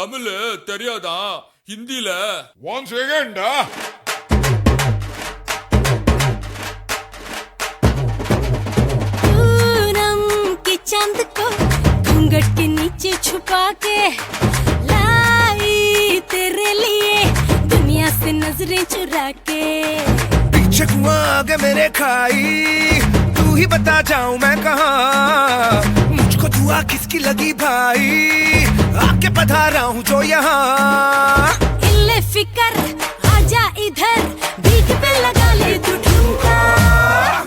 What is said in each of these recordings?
தமிழ் தெரியாதா? ஹிந்தில. One second. चांद को घूंघट के नीचे छुपा के लाई तेरे लिए दुनिया से नजरें चुरा के। पीछे कुआं आगे मेरे खाई, तू ही बता जाऊं मैं कहाँ। मुझको दुआ किसकी लगी भाई, आके पधारा हूँ जो यहाँ। इल्ले फिकर आजा इधर, बीट पे लगा ले तू ठुमका।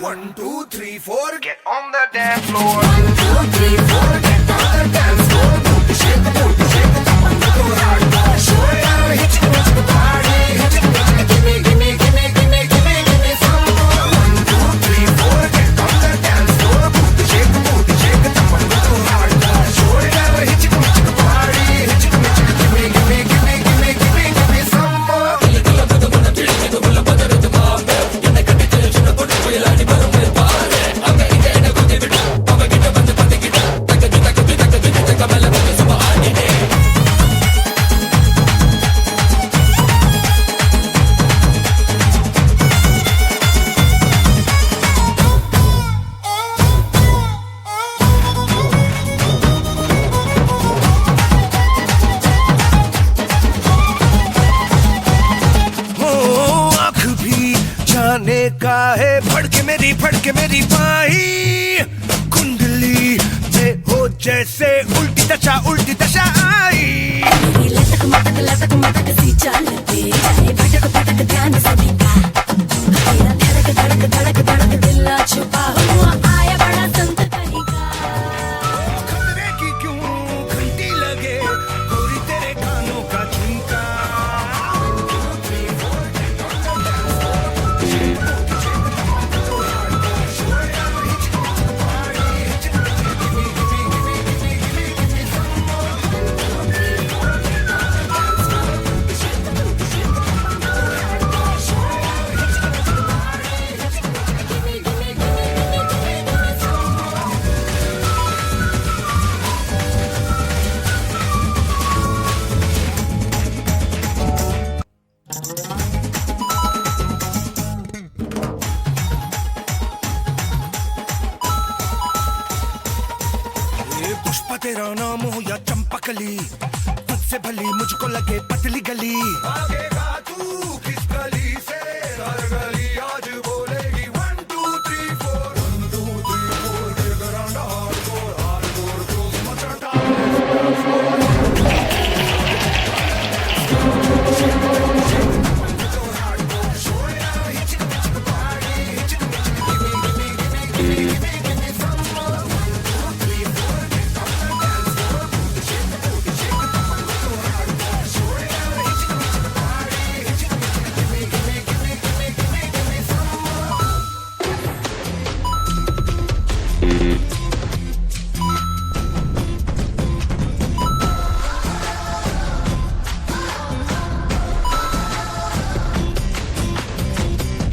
1 2 3 4 get on the dance floor. 1 2 3 4 get on the dance floor. Shake the booty, shake the top and go hard. Show it down, hit you with the party. Hit you with the gimme, gimme, gimme, gimme, gimme, gimme some more. 1 2 3 4 get on the dance floor. Shake the booty, shake the top and go hard. Show it down, hit you with the party. Hit you with the gimme, gimme, gimme, gimme, gimme, gimme some more. का है फड़के मेरी पाई कुंडली में हो जैसे उल्टी दशा आई। लटक मटक सी चलती भटक भटक ध्यान सभी का। धड़क दिल छुपा हुआ आया बड़ा संत कहीं का। खतरे की क्यों घंटी लगे गोरी तेरे कानों का झुमका। तेरा नाम हो या चंपकली, तुझसे भली मुझको लगे पतली गली। भागेगा तू किस गली से, हर गली आज बोलेगी 1 2 3 4 1 2 3 4 get around hardcore to machata।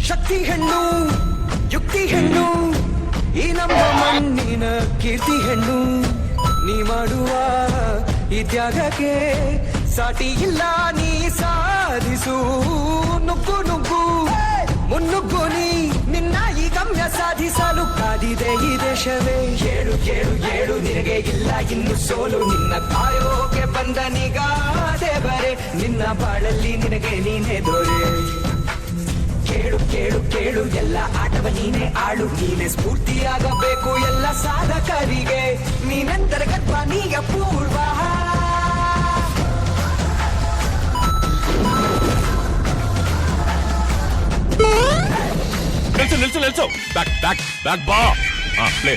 ಶಕ್ತಿ ಹೆಣ್ಣು ಯುಕ್ತಿ ಹೆಣ್ಣು ಈ ನಮ್ಮ ಮಣ್ಣಿನ ಕೀರ್ತಿ ಹೆಣ್ಣು, ನೀ ಮಾಡುವ ಈ ತ್ಯಾಗಕ್ಕೆ ಸಾಟಿ ಇಲ್ಲ ನೀ ಸಾಧಿಸು ನುಗ್ಗು ನುಗ್ಗು ಮುನ್ನುಗ್ಗು ನೀ ನಿನ್ನ ಈ ಗಮ್ಯ ಸಾಧಿಸಲು ಕಾದಿದೆ ಈ ದೇಶವೇ। ಏಳು ಏಳು ಏಳು ನಿನಗೆ ಇಲ್ಲ ಇನ್ನು ಸೋಲು, ನಿನ್ನ ಕಾಯೋಕೆ ಬಂದ ನಿಗಾದೆ ಬರೆ, ನಿನ್ನ ಬಾಳಲ್ಲಿ ನಿನಗೆ ನೀನೇ ದೊರೆ। ಕೇಳು ಕೇಳು ಕೇಳು ಎಲ್ಲ ಆಟವ ನೀನೇ ಆಳು, ನೀನೇ ಸ್ಫೂರ್ತಿಯಾಗಬೇಕು ಎಲ್ಲ ಸಾಧಕರಿಗೆ, ನೀನಂತರ್ಗತ ನೀ ಅಪೂರ್ವ। ನಿಲ್ಸು ಬ್ಯಾಕ್ ಬಾ. ಪ್ಲೇ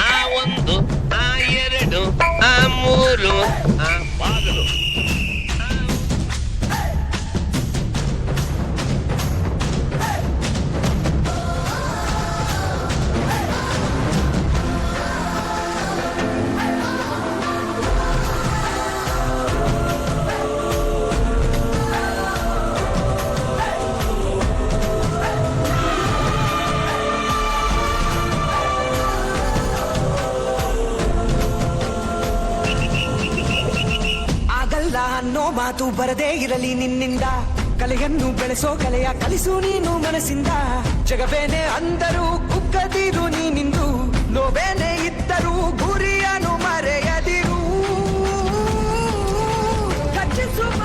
ಆ 1 ಆ 2 ಆ 3 ಆ ಬಾಗಿಲು ಮಾತು ಬರದೇ ಇರಲಿ ನಿನ್ನಿಂದ, ಕಲೆಯನ್ನು ಬೆಳೆಸೋ ಕಲೆಯ ಕಲಿಸು ನೀನು ಮನಸ್ಸಿಂದ. ಜಗವೇನೆ ಅಂದರೂ ಕುಗ್ಗದಿರು ನೀನಿಂದು, ನೋವೇನೆ ಇದ್ದರೂ ಗುರಿಯನ್ನು ಮರೆಯದಿರು. ರಚಿಸುವ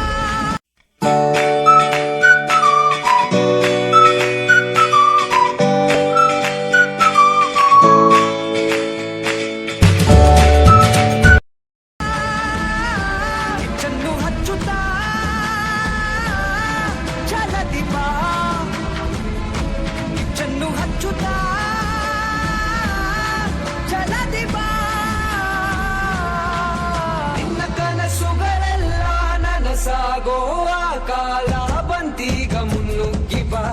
ಕಿಚ್ಚನ್ನು ಹಚ್ಚುತ್ತಾ ಛಲದಿ ಬಾ, ಕಿಚ್ಚನ್ನು ಹಚ್ಚುತ್ತಾ ಛಲದಿ ಬಾ. ನಿನ್ನ ಕನಸುಗಳೆಲ್ಲ ನನಸಾಗೋ ಆ ಕಾಲ ಬಂತೀಗ ಮುನ್ನುಗ್ಗಿ ಬಾ.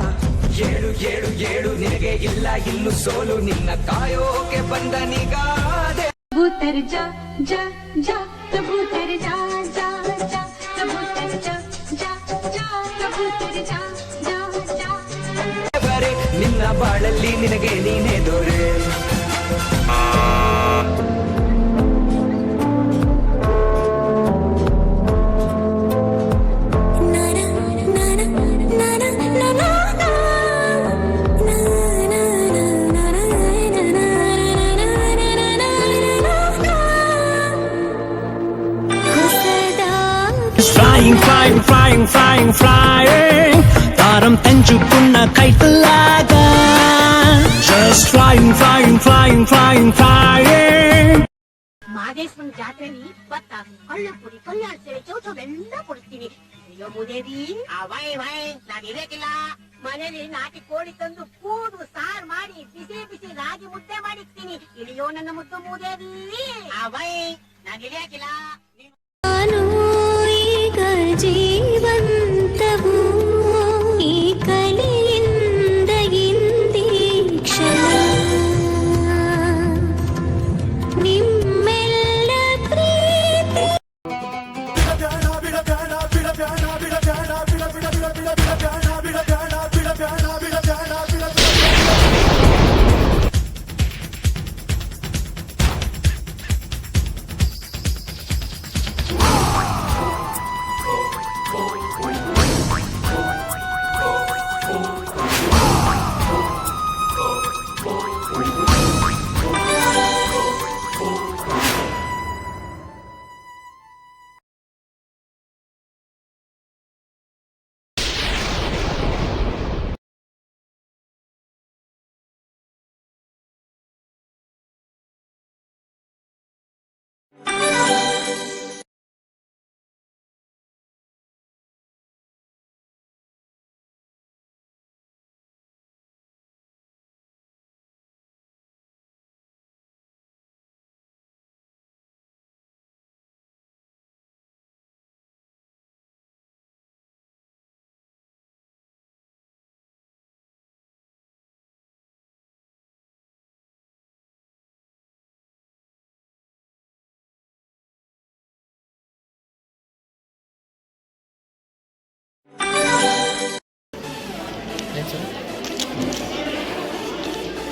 ಏಳು ಏಳು ಏಳು ನಿನಗೆ ಇಲ್ಲ ಇನ್ನು ಸೋಲು, ನಿನ್ನ ಕಾಯೋಕೆ ಬಂದನಿಗಾದೆ. कबूतर जा जा जा कबूतर जा जा जा कबूतर जा जा जा कबूतर जा जा जा. ಬರೆ ನಿನ್ನ ಬಾಳಲ್ಲಿ ನಿನಗೆ ನೀನೇ ದೊರೆ. Flying, flying, flying, flying, flying. Taram tenchukunna kaitalaga. Just flying, flying, flying, flying, flying. ಮಾದೇಶ್ವರನ ಜಾತ್ರೆಲಿ ಭತ್ತ ಕಳ್ಳು ಪುರಿ ಕಲ್ಯಾಣ ಸೇವೆ ಚೌಚವೆಲ್ಲ ಕೊಡ್ತೀನಿ. ಅಯ್ಯೋ ಮುದೇವಿ ಅವೈ ವೈ ನಾನು ಇರಕ್ಕಿಲ್ಲ. ಮನೇಲಿ ನಾಟಿ ಕೋಳಿ ತಂದು ಕೂಡು ಸಾರ್ ಮಾಡಿ ಬಿಸಿ ಬಿಸಿ ರಾಗಿ ಮುದ್ದೆ ಮಾಡಿರ್ತೀನಿ. ಇಳಿಯೋ ನನ್ನ ಮುದ್ದು ಮುದೇವಿ ಅವೈ ನಾನು ಇಳಿಯಕ್ಕಿಲ್ಲ. ನಾನು ಈಗ ಜೀವಂತವು ಈ ಕಲೆಯಿಂದ ಇಂದಿ ಕ್ಷಣ ನಿಮ್ಮೆಲ್ಲ ಪ್ರೀತಿ.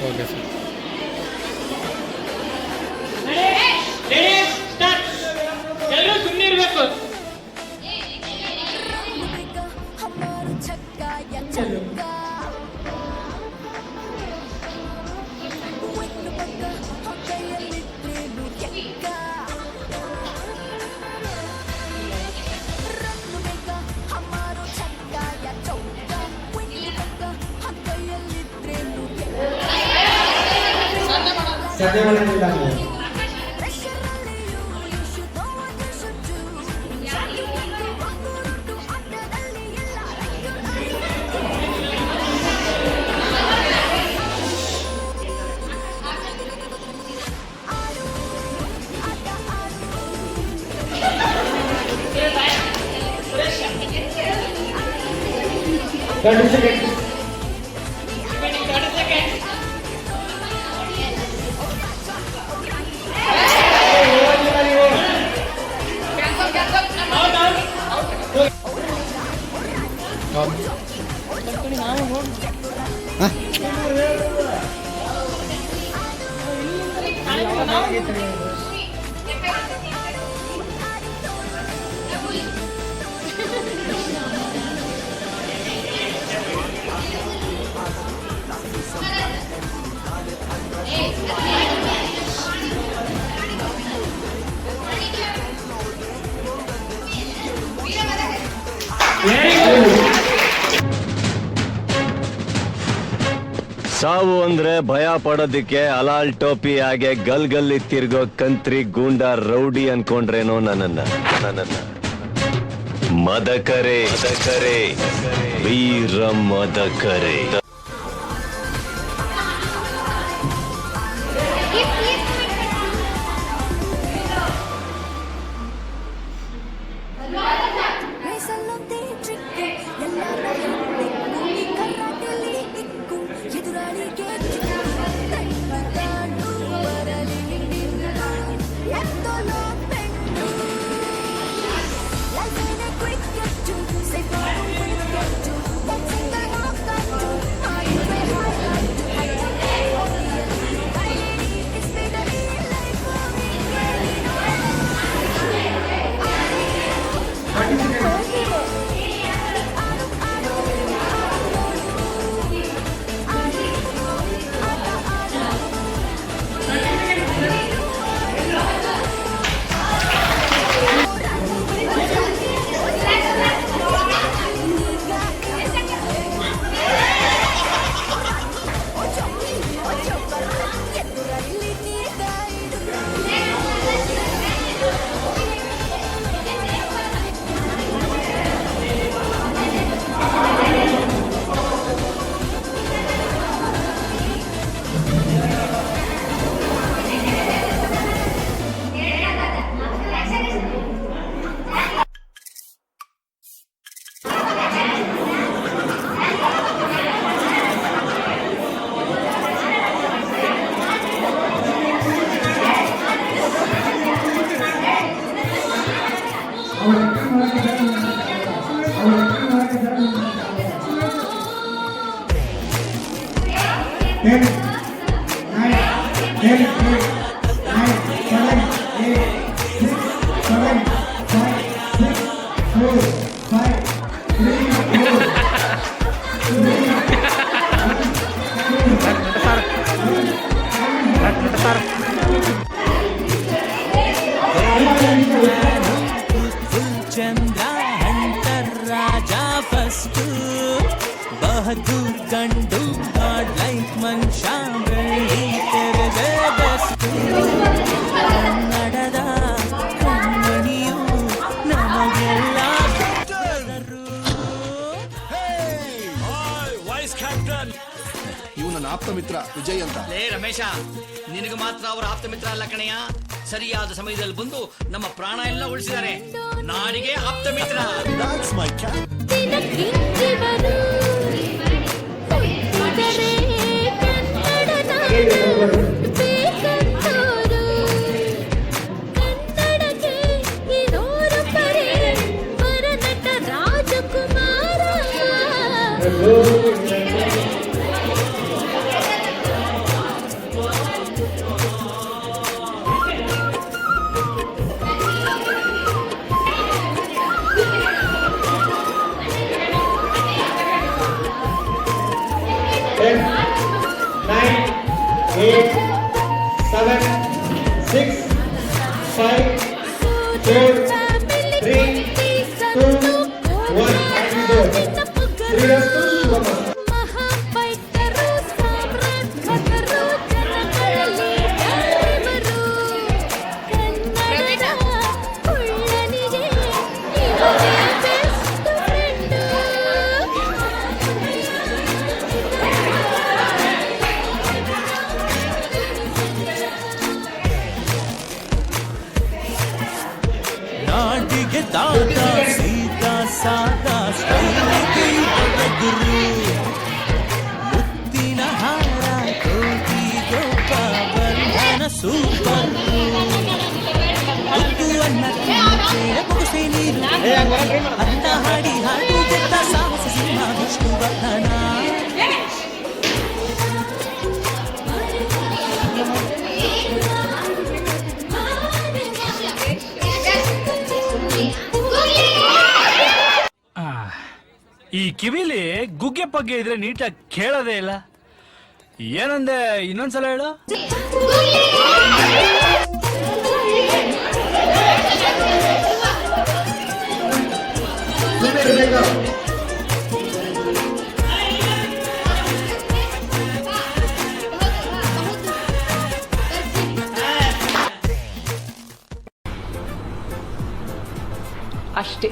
Okay sir. ಎಲ್ಲರೂ ಸುಮ್ಮನೆ ಇರಬೇಕು. ಸಾವು ಅಂದ್ರೆ ಭಯ ಪಡೋದಿಕ್ಕೆ ಅಲಾಲ್ ಟೋಪಿ ಹಾಗೆ ಗಲ್ಗಲ್ಲಿ ತಿರ್ಗೋ ಕಂತ್ರಿ ಗೂಂಡ ರೌಡಿ ಅನ್ಕೊಂಡ್ರೇನೋ ನನ್ನನ್ನ ಮದಕರೆ ವೀರ ಮದಕರೆ. ಚಂದ್ರ ಹಂಟರ್ ರಾಜ ಫಸ್ಟ್ ಬಹದ್ದೂರ್ ಗಂಡು ಗಾಡ್ ಲೈಫ್ ಮನುಷ್ಯ ಬೆಳ್ಳಿ ತೆರೆದೆ ಬೆಸ್ಟ್ ಕನ್ನಡದ ಕಣ್ಮಣಿಯು ನಮಗೆಲ್ಲ ವೈಸ್ ಕ್ಯಾಪ್ಟನ್. ಇವು ನನ್ನ ಆಪ್ತ ಮಿತ್ರ ವಿಜಯ್ ಅಂತ. ಲೇ ರಮೇಶ, ನಿನಗೆ ಮಾತ್ರ ಅವರ ಆಪ್ತ ಮಿತ್ರ ಅಲ್ಲ ಕಣಯ್ಯ, ಸರಿಯಾದ ಸಮಯದಲ್ಲಿ ಬಂದು ನಮ್ಮ ಪ್ರಾಣ ಎಲ್ಲ ಉಳಿಸಿದ್ದಾರೆ. ನಾಡಿಗೆ ಆಪ್ತ ಮಿತ್ರ. ನಾಡಿಗೆ ದಾದ ಸೀತಾ ಸಾದಾ ಗುರು ಮುತ್ತಿನ ಹಾರ ಕೋಟಿ ಗೋಪ ಬಂಧನ ಸೂಪರ್ ಅನ್ನ ಮುಗಿಸಿ ನೀರು ಅಂತ ಹಾಡಿ ಹಾಡು ಗೆದ್ದ ಸಾಹಸ ಸಿಂಹ ವಿಷ್ಣುವರ್ಧನ. ಈ ಕಿವಿಲಿ ಗುಗ್ಗೆ ಪಗ್ಗೆ ಇದ್ರೆ ನೀಟಾಗಿ ಕೇಳೋದೇ ಇಲ್ಲ. ಏನಂದೆ ಇನ್ನೊಂದ್ಸಲ ಹೇಳು. ಅಷ್ಟೇ.